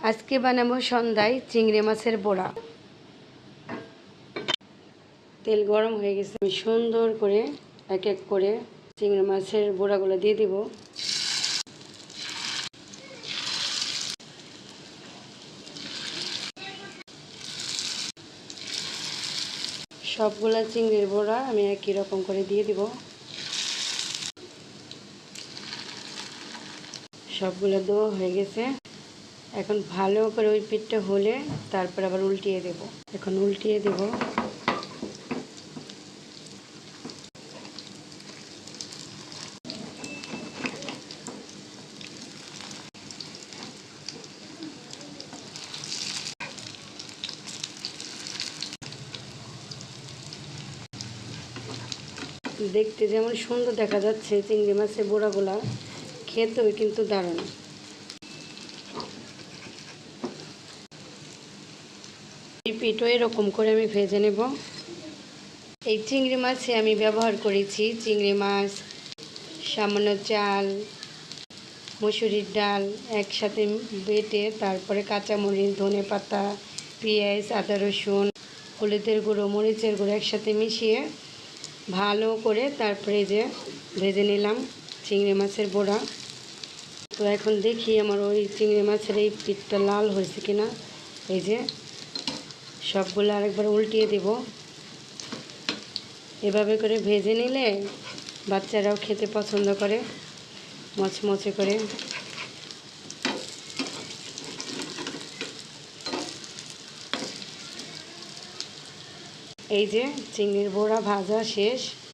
আজকে বানাবো সন্ধ্যায় চিংড়ি মাছের বড়া। তেল গরম হয়ে গেছে, আমি সুন্দর করে এক এক করে চিংড়ি মাছের বড়াগুলো দিয়ে দিব। সবগুলা চিংড়ির বড়া আমি একই রকম করে দিয়ে দিব। সবগুলো দেওয়া হয়ে গেছে। এখন ভালো করে ওই পিঠটা হলে তারপর আবার উল্টিয়ে দেব। এখন উল্টিয়ে দেব। দেখতে যেমন সুন্দর দেখা যাচ্ছে চিংড়ি মাছের বড়াগুলা, খেতেও কিন্তু দারুণ। এই পিঠও এরকম করে আমি ভেজে নেব। এই চিংড়ি মাছে আমি ব্যবহার করেছি চিংড়ি মাছ, সামান্য চাল, মসুরির ডাল একসাথে বেটে তারপরে কাঁচামরিচ, ধনেপাতা, পেঁয়াজ, আদা রসুন, হলুদের গুঁড়ো, মরিচের গুঁড়ো একসাথে মিশিয়ে ভালো করে তারপরে যে ভেজে নিলাম চিংড়ি মাছের বড়া। তো এখন দেখি আমার ওই চিংড়ি মাছের এই পিঠটা লাল হয়েছে কিনা। এই যে সবগুলো আরেকবার উল্টিয়ে দেব। এভাবে করে ভেজে নিলে বাচ্চারাও খেতে পছন্দ করে, মচমচে করে। এই যে চিংড়ির বড়া ভাজা শেষ।